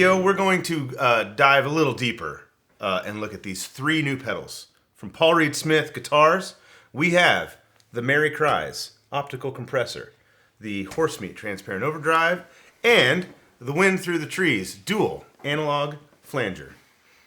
video, we're going to dive a little deeper and look at these 3 new pedals. From Paul Reed Smith Guitars, we have the Mary Cries Optical Compressor, the Horsemeat Transparent Overdrive, and the Wind Through the Trees Dual Analog Flanger.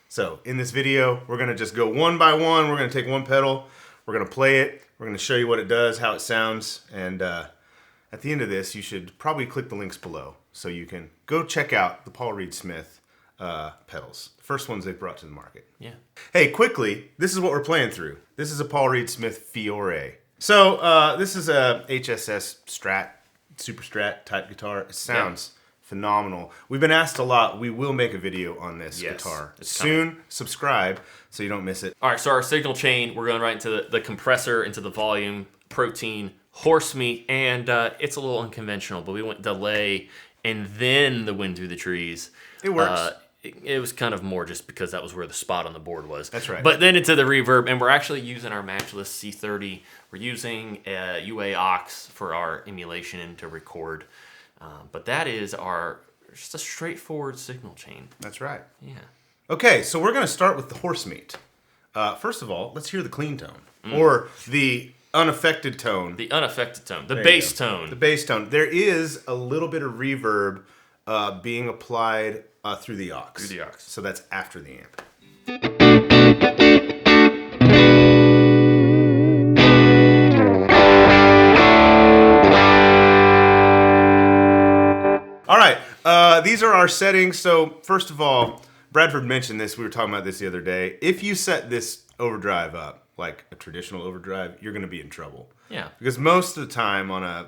So in this video, we're going to just go one by one. We're going to take one pedal, we're going to play it, we're going to show you what it does, how it sounds, and at the end of this, you should probably click the links below so you can go check out the Paul Reed Smith pedals. The first ones they've brought to the market. Yeah. Hey, quickly, this is what we're playing through. This is a Paul Reed Smith Fiore. So this is a HSS Strat, Super Strat type guitar. It sounds phenomenal. We've been asked a lot. We will make a video on this guitar soon. Subscribe so you don't miss it. All right, so our signal chain, we're going right into the compressor, into the volume, protein, Horsemeat, and it's a little unconventional, but we went delay and then the Wind Through the Trees. It works. It was kind of more just because that was where the spot on the board was. That's right. But then into the reverb, and we're actually using our Matchless C30. We're using a UA aux for our emulation to record. But that is just a straightforward signal chain. That's right. Yeah. Okay, so we're going to start with the Horsemeat. First of all, let's hear the clean tone, or the unaffected tone. The unaffected tone. The bass tone. The bass tone. There is a little bit of reverb being applied through the aux. Through the aux. So that's after the amp. All right, these are our settings. So first of all, Bradford mentioned this. We were talking about this the other day. If you set this overdrive up like a traditional overdrive, you're going to be in trouble. Yeah. Because most of the time on a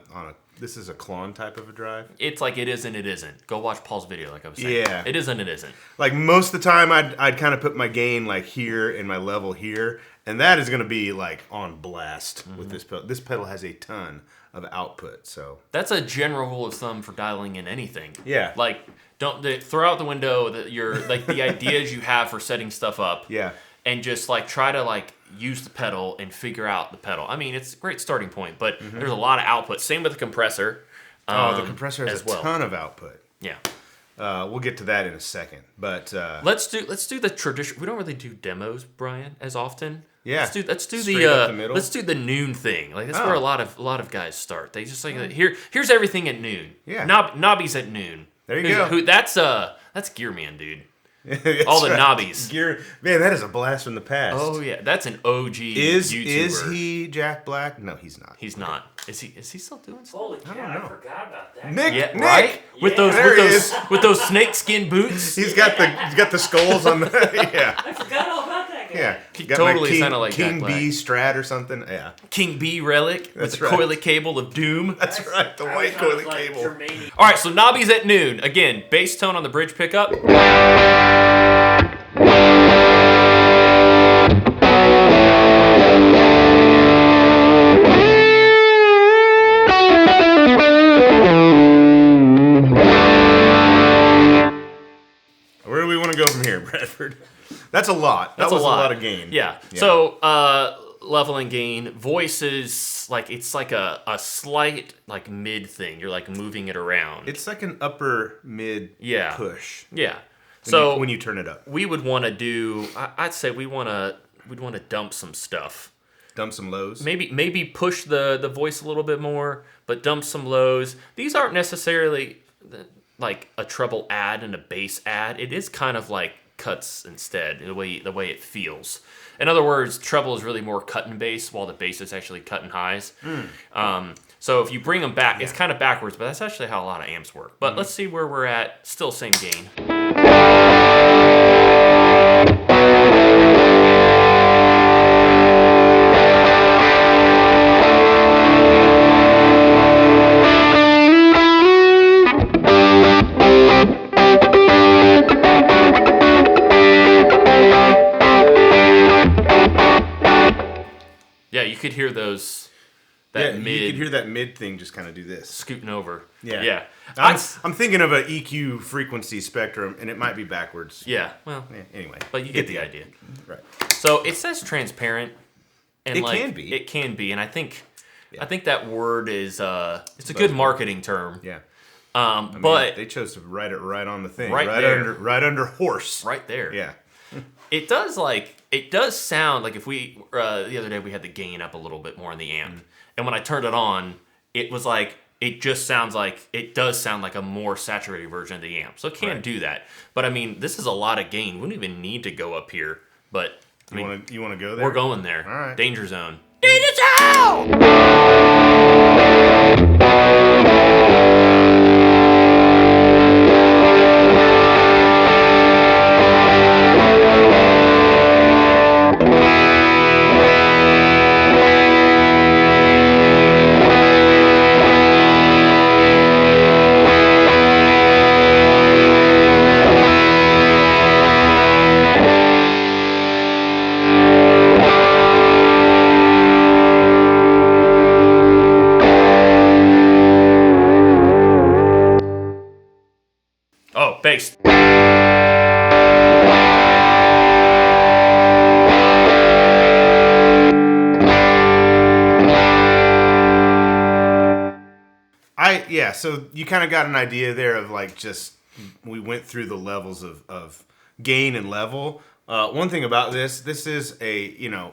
this is a clone type of a drive. It's like it is and it isn't. Go watch Paul's video, like I was saying. Yeah. It is and it isn't. Like most of the time, I'd kind of put my gain like here and my level here, and that is going to be like on blast with this pedal. This pedal has a ton of output, so that's a general rule of thumb for dialing in anything. Yeah. Like throw out the window the ideas you have for setting stuff up. Yeah. And just like try to like use the pedal and figure out the pedal. I mean, it's a great starting point, but there's a lot of output. Same with the compressor. The compressor has as a ton of output. Yeah. We'll get to that in a second, but let's do the tradition. We don't really do demos, Brian, as often. Yeah. Let's do Straight up the middle. let's do the noon thing. Like that's where a lot of guys start. They just like here's everything at noon. Yeah. Knobbies at noon. There you go. That's GearManDude. All the right. Knobbies. Man, that is a blast from the past. Oh yeah, that's an OG YouTuber. Is he Jack Black? No, he's not. He's not. Is he still doing stuff? Holy cow, I forgot about that. Nick, Yeah, Nick. right? With There he is. those snakeskin boots. He's got the skulls on the yeah. I forgot all about that guy. Yeah. He Got totally my sounded like Jack King Black. B Strat or something. Yeah. King B relic That's with the right. coily cable of doom. That's right. The I white thought it coily was like cable. Germanium. All right, so Knobbies at noon. Again, bass tone on the bridge pickup. Where do we want to go from here, Bradford? That's a lot. That was a lot of gain. Yeah. So level and gain. Voice is like it's like a slight like mid thing. You're like moving it around. It's like an upper mid push. Yeah. When you turn it up. We would want to do. I'd say we'd want to dump some stuff. Dump some lows. Maybe push the voice a little bit more, but dump some lows. These aren't necessarily like a treble add and a bass add. It is kind of like cuts instead, the way it feels. In other words, treble is really more cut and bass, while the bass is actually cut and highs. So if you bring them back, it's kind of backwards, but that's actually how a lot of amps work. But let's see where we're at. Still same gain. Yeah, you could hear those. You could hear that mid thing just kind of do this. Scooting over. Yeah. I'm thinking of an EQ frequency spectrum, and it might be backwards. Yeah, well. Yeah, anyway. But you get the idea. Right. So it says transparent. And it can be. It can be. And I think that word is it's a good marketing term. Yeah. But they chose to write it right on the thing, Right there. right under horse. right there. Yeah. It does sound like if we the other day we had the gain up a little bit more on the amp, and when I turned it on, it was like it does sound like a more saturated version of the amp. So it can do that. But I mean, this is a lot of gain. We don't even need to go up here. But You want to go there? we're going there. All right. Danger zone. Danger zone. Oh, bass. So you kind of got an idea there of like just we went through the levels of gain and level. One thing about this is a,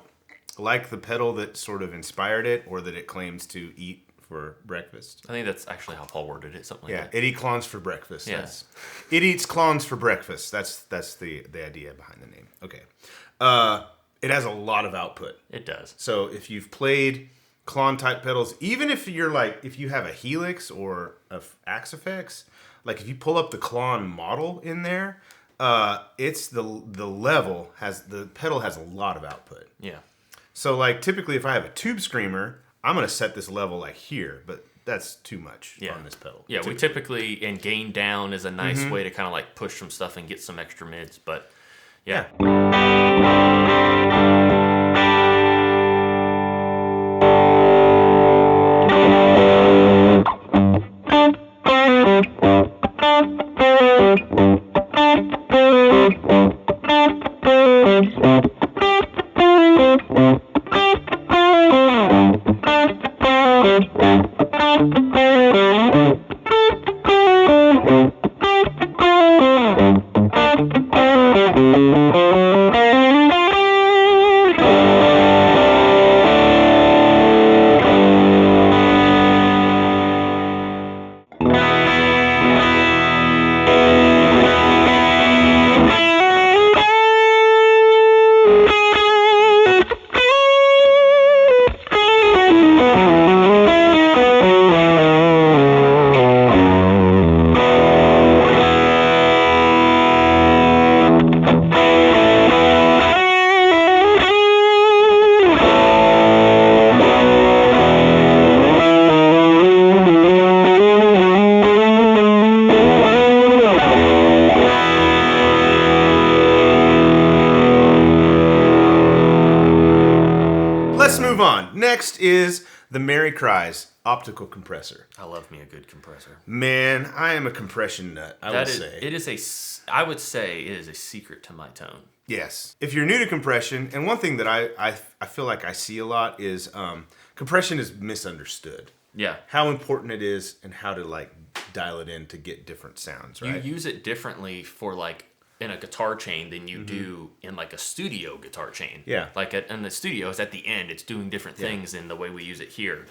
like the pedal that sort of inspired it or that it claims to eat for breakfast. I think that's actually how Paul worded it, something like Yeah, that. it eats clones for breakfast. Yeah. It eats clones for breakfast. That's the idea behind the name. Okay. It has a lot of output. It does. So if you've played clone type pedals, even if you're like, if you have a Helix or a Axe Effects, like if you pull up the clone model in there, it's the pedal has a lot of output. Yeah. So like typically if I have a tube screamer, I'm gonna set this level like here, but that's too much on this pedal. Yeah, we typically, and gain down is a nice way to kind of like push some stuff and get some extra mids, but yeah. Next is the Mary Cries optical compressor. I love me a good compressor. Man, I am a compression nut, I would say. I would say it is a secret to my tone. Yes. If you're new to compression, and one thing that I feel like I see a lot is compression is misunderstood. Yeah. How important it is and how to like dial it in to get different sounds, right? You use it differently for like in a guitar chain than you do in like a studio guitar chain. Yeah. Like in the studio, it's at the end. It's doing different things in the way we use it here.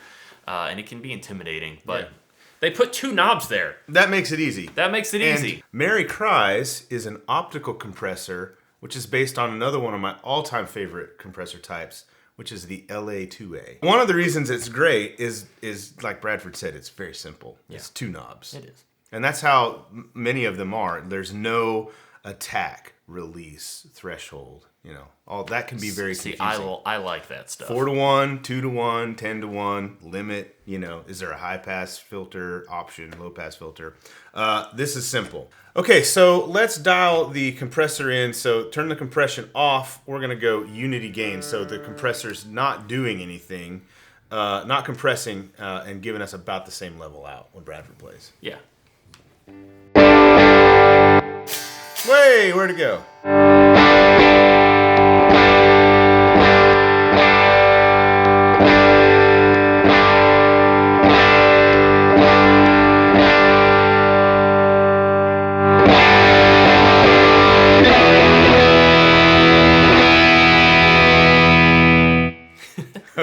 And it can be intimidating, but they put two knobs there. That makes it easy. And Mary Cries is an optical compressor, which is based on another one of my all-time favorite compressor types, which is the LA2A. One of the reasons it's great is like Bradford said, it's very simple. Yeah. It's two knobs. It is. And that's how many of them are. There's no attack, release, threshold, all that can be very confusing. I like that stuff. 4-to-1, 2-to-1, 10-to-1, limit, is there a high pass filter option, low pass filter? This is simple. Okay, so let's dial the compressor in. So turn the compression off. We're gonna go unity gain. So the compressor's not doing anything, not compressing, and giving us about the same level out when Bradford plays. Yeah. Way, where'd it go?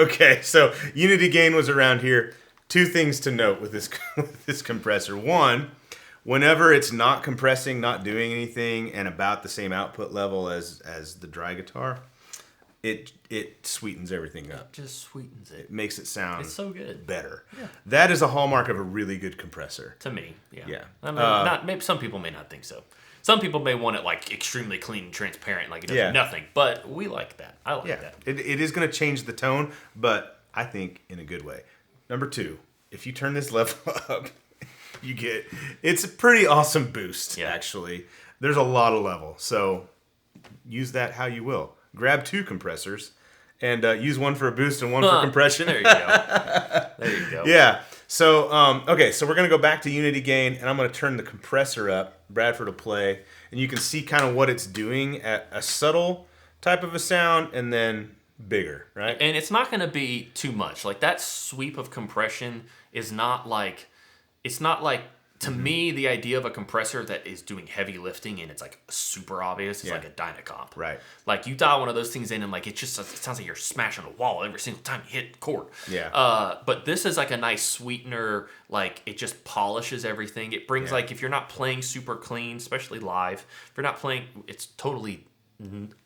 Okay, so unity gain was around here. Two things to note with this with this compressor. One, whenever it's not compressing, not doing anything, and about the same output level as the dry guitar, it sweetens everything up. Just sweetens it. It makes it sound It's so good. better. Yeah. That is a hallmark of a really good compressor. To me, yeah. Yeah. I mean, not maybe some people may not think so. Some people may want it like extremely clean and transparent, like it does nothing. But we like that. I like that. It is going to change the tone, but I think in a good way. Number two, if you turn this level up, it's a pretty awesome boost, actually. There's a lot of level, so use that how you will. Grab two compressors and use one for a boost and one for compression. There you go. There you go. Yeah. So, okay, so we're going to go back to unity gain, and I'm going to turn the compressor up. Bradford will play, and you can see kind of what it's doing at a subtle type of a sound and then bigger, right? And it's not going to be too much. Like that sweep of compression is not like, it's not like, to me, the idea of a compressor that is doing heavy lifting and it's like super obvious is like a Dynacomp. Right. Like you dial one of those things in and like it sounds like you're smashing a wall every single time you hit chord. Yeah. But this is like a nice sweetener. Like it just polishes everything. It brings like if you're not playing super clean, especially live, if you're not playing, it's totally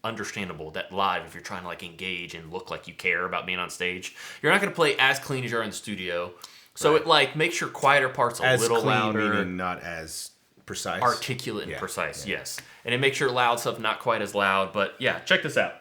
understandable that live, if you're trying to like engage and look like you care about being on stage, you're not going to play as clean as you are in the studio. So it like makes your quieter parts a little clean, louder, meaning not as precise, articulate and precise. Yeah. Yes, and it makes your loud stuff not quite as loud. But yeah, check this out.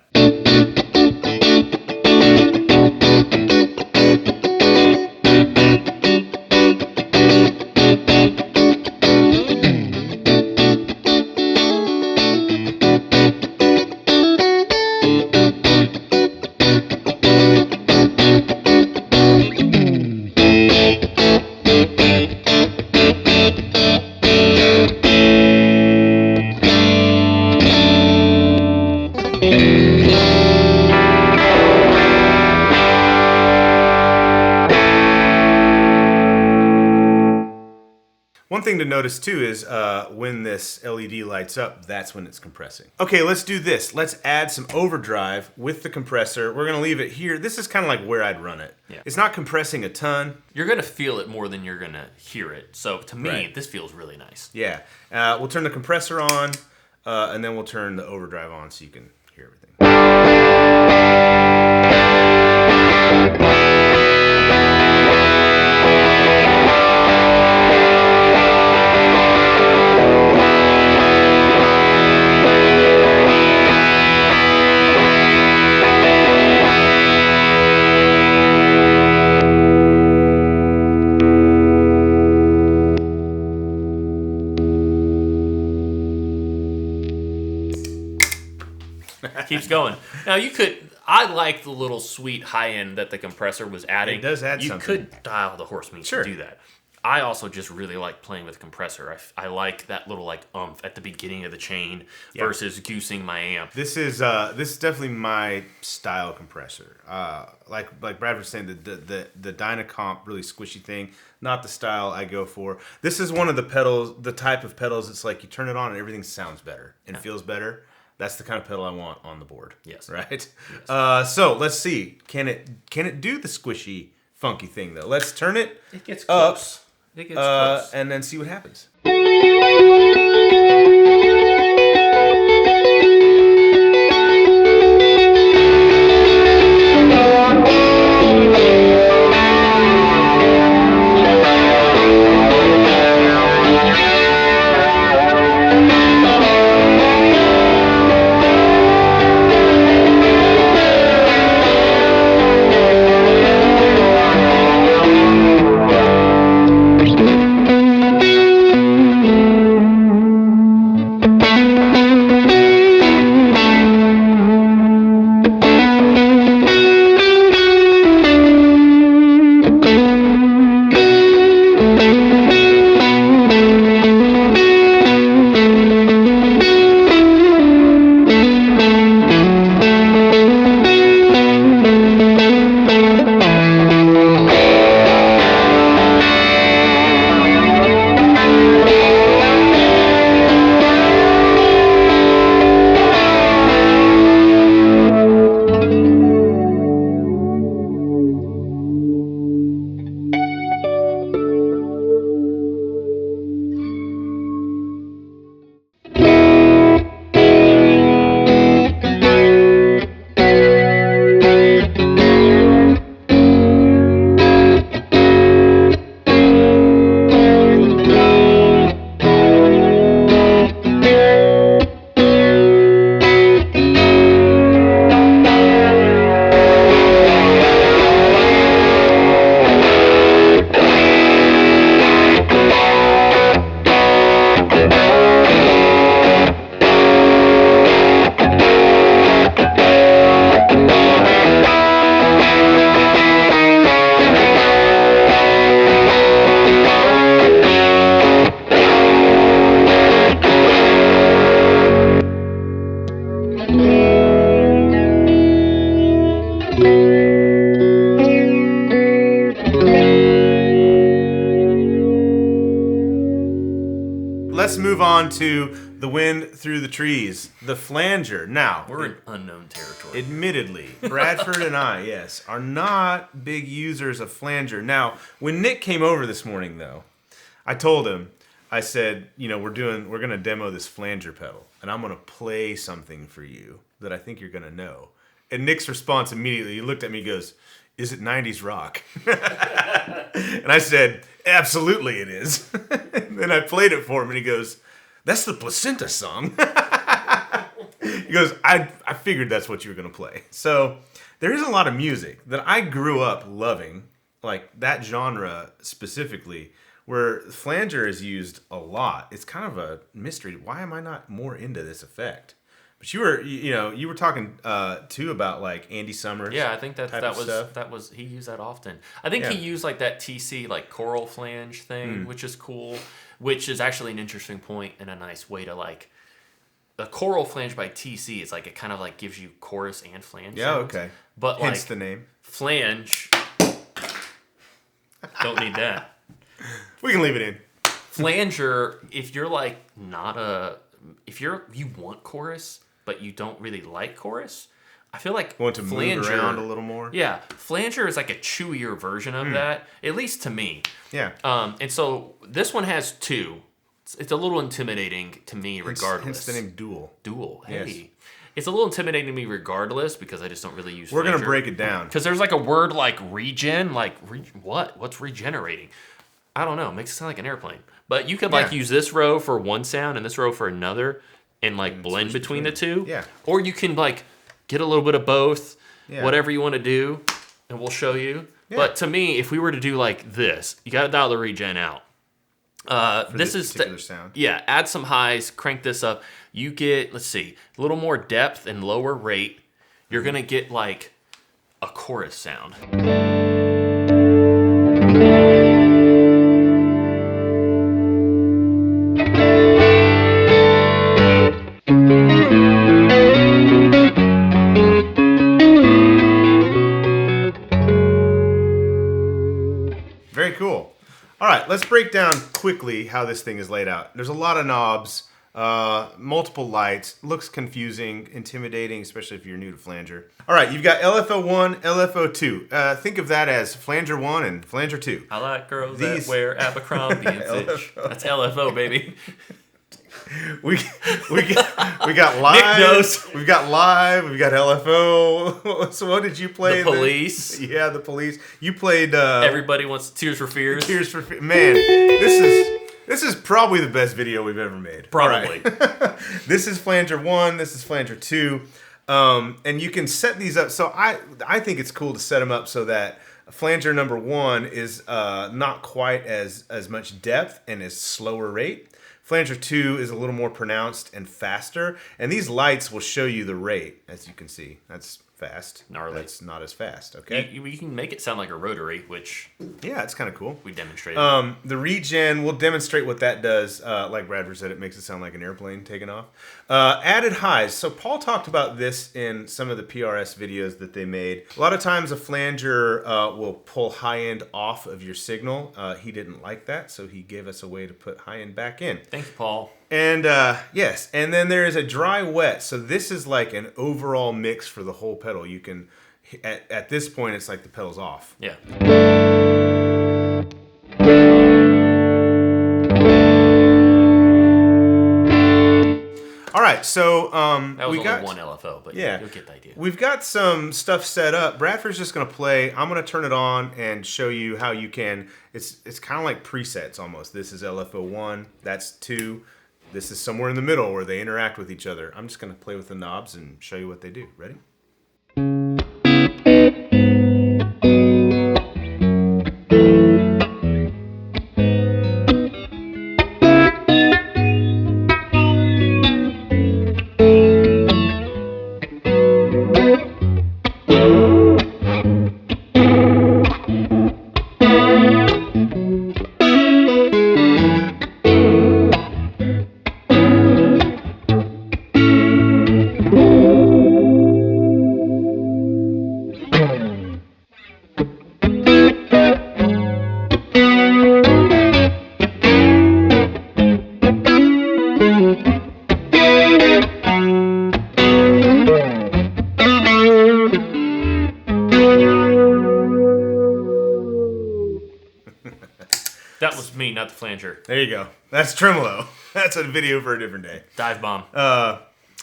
One thing to notice too is when this LED lights up, that's when it's compressing. Okay, let's do this. Let's add some overdrive with the compressor. We're gonna leave it here. This is kind of like where I'd run it. Yeah. It's not compressing a ton. You're gonna feel it more than you're gonna hear it. So to me, this feels really nice. Yeah. We'll turn the compressor on, and then we'll turn the overdrive on so you can hear everything. Keeps going. Now you could. I like the little sweet high end that the compressor was adding. It does add you something. You could dial the Horsemeat to do that. I also just really like playing with compressor. I like that little like umph at the beginning of the chain versus goosing my amp. This is definitely my style compressor. Like Brad was saying, the Dynacomp really squishy thing, not the style I go for. This is one of the pedals, the type of pedals. It's like you turn it on and everything sounds better and feels better. That's the kind of pedal I want on the board. Yes. Right. Yes. So let's see. Can it do the squishy, funky thing though? Let's turn it. It gets close. It gets close. And then see what happens. let's move on to the wind through the trees, the flanger. Now, We're in unknown territory. admittedly, Bradford and I, yes, are not big users of flanger. Now, when Nick came over this morning, though, I told him, I said, we're going to demo this flanger pedal, and I'm going to play something for you that I think you're going to know. And Nick's response immediately, he looked at me and goes, is it 90s rock? And I said, absolutely it is. And then I played it for him, and he goes, that's the Placenta song. He goes, I figured that's what you were going to play. So there is a lot of music that I grew up loving, like that genre specifically, where flanger is used a lot. It's kind of a mystery. Why am I not more into this effect? But you were talking too about like Andy Summers. Yeah, I think that was he used that often. I think he used like that TC like choral flange thing, which is cool, which is actually an interesting point and a nice way to like the choral flange by TC is like it kind of like gives you chorus and flange. Yeah, sounds. okay. But hence like the name. Flange don't need that. We can leave it in. Flanger, if you're like you want chorus, but you don't really like chorus, I feel like Want to move around a little more? Yeah, flanger is like a chewier version of that, at least to me. Yeah. And so this one has two. It's a little intimidating to me, regardless. Hence the name Dual. Dual. Hey. Yes. It's a little intimidating to me regardless because I just don't really use We're going to flanger. break it down. Because there's like a word like regen, what? What's regenerating? I don't know. It makes it sound like an airplane. But you could like use this row for one sound and this row for another and like blend between the two. Yeah. Or you can like get a little bit of both, Yeah. whatever you want to do, and we'll show you. Yeah. But to me, if we were to do like this, you got to dial the regen out. This is particular sound. Yeah, add some highs, crank this up. You get, let's see, a little more depth and lower rate. You're going to get like a chorus sound. Very cool. All right, let's break down quickly how this thing is laid out. There's a lot of knobs, multiple lights. Looks confusing, intimidating, especially if you're new to flanger. All right, you've got LFO1, LFO2. Think of that as flanger 1 and flanger 2. I like girls that wear Abercrombie and Fitch. That's LFO, baby. We got live. Nick knows. We've got live. We've got LFO. So what did you play? The Police. Yeah, the Police. You played. Everybody wants Tears for Fears. Tears for Fears. Man, this is probably the best video we've ever made. Probably. All right. This is flanger 1. This is flanger 2. And you can set these up. So I think it's cool to set them up so that flanger number 1 is not quite as much depth and is slower rate. Flanger 2 is a little more pronounced and faster, and these lights will show you the rate, as you can see. That's fast. Gnarly. That's not as fast, okay? You can make it sound like a rotary, which Yeah, it's kind of cool. we demonstrated. The regen, we'll demonstrate what that does. Like Bradford said, it makes it sound like an airplane taking off. Added highs. So Paul talked about this in some of the PRS videos that they made. A lot of times a flanger will pull high end off of your signal. He didn't like that, so he gave us a way to put high end back in. Thank you, Paul. And yes, and then there is a dry wet. So this is like an overall mix for the whole pedal. You can, at this point, it's like the pedal's off. Yeah. All right, so That was we only got one LFO, but yeah, you'll get the idea. We've got some stuff set up. Bradford's just gonna play. I'm gonna turn it on and show you how you can. It's kind of like presets almost. This is LFO1. That's 2. This is somewhere in the middle where they interact with each other. I'm just gonna play with the knobs and show you what they do. Ready? That was me, not the flanger. There you go. That's tremolo. That's a video for a different day. Dive bomb.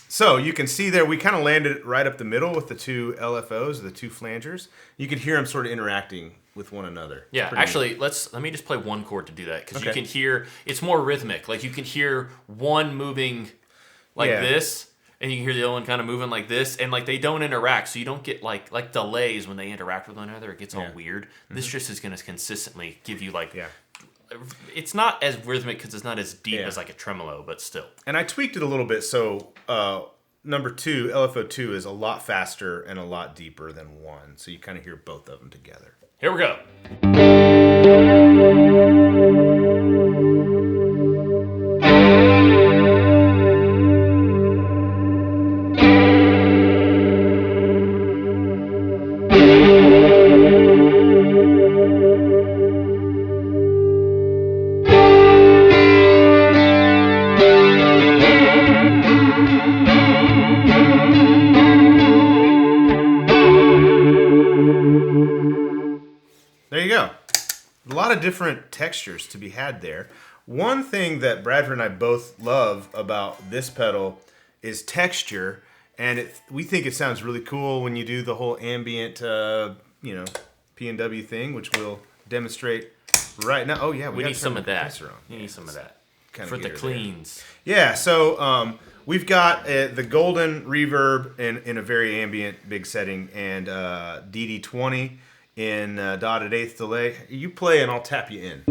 So you can see there, we kind of landed right up the middle with the two LFOs, the two flangers. You can hear them sort of interacting with one another. Yeah, actually, let me just play one chord to do that, because you can hear, it's more rhythmic. Like, you can hear one moving like this, and you can hear the other one kind of moving like this, and like they don't interact, so you don't get like delays when they interact with one another. It gets all weird. This just is going to consistently give you like... It's not as rhythmic because it's not as deep as like a tremolo, but still. And I tweaked it a little bit, so number 2, LFO 2, is a lot faster and a lot deeper than 1, so you kind of hear both of them together. Here we go. There you go. A lot of different textures to be had there. One thing that Bradford and I both love about this pedal is texture, and we think it sounds really cool when you do the whole ambient, P&W thing, which we'll demonstrate right now. Oh yeah, we need some of that. You need some of that for the cleans. There. Yeah, so we've got the golden reverb in a very ambient big setting, and DD20 in dotted eighth delay. You play and I'll tap you in.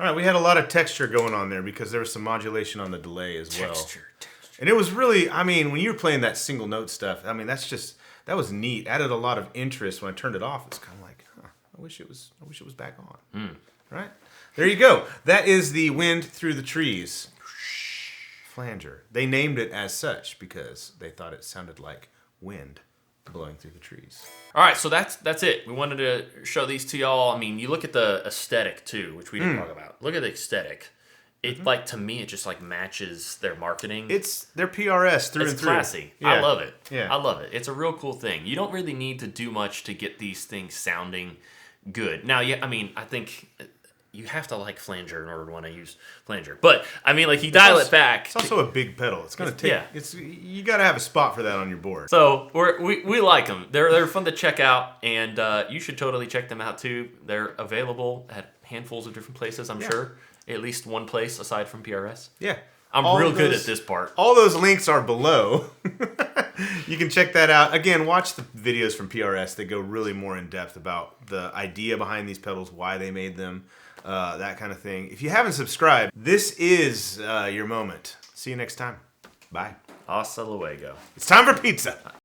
All right, we had a lot of texture going on there because there was some modulation on the delay as well. Texture. And it was really, I mean, when you were playing that single note stuff, I mean, that was neat. Added a lot of interest. When I turned it off, it's kind of like, I wish it was back on. Right? There you go. That is the Wind Through the Trees flanger. They named it as such because they thought it sounded like wind blowing through the trees. All right, so that's it. We wanted to show these to y'all. I mean, you look at the aesthetic too, which we didn't talk about. Look at the aesthetic. It like, to me, it just like matches their marketing. It's their PRS through and through. It's classy. Yeah. I love it. Yeah. I love it. It's a real cool thing. You don't really need to do much to get these things sounding good. Now, yeah, I mean, I think you have to like flanger in order to want to use flanger. But I mean, like, you dial it back. It's also a big pedal. It's gonna take. Yeah. You got to have a spot for that on your board. So we like them. They're fun to check out, and you should totally check them out too. They're available at handfuls of different places. I'm sure, at least one place aside from PRS. Yeah. I'm real good at this part. All those links are below. You can check that out. Again, watch the videos from PRS. They go really more in depth about the idea behind these pedals, why they made them, that kind of thing. If you haven't subscribed, this is your moment. See you next time. Bye. Hasta luego. It's time for pizza.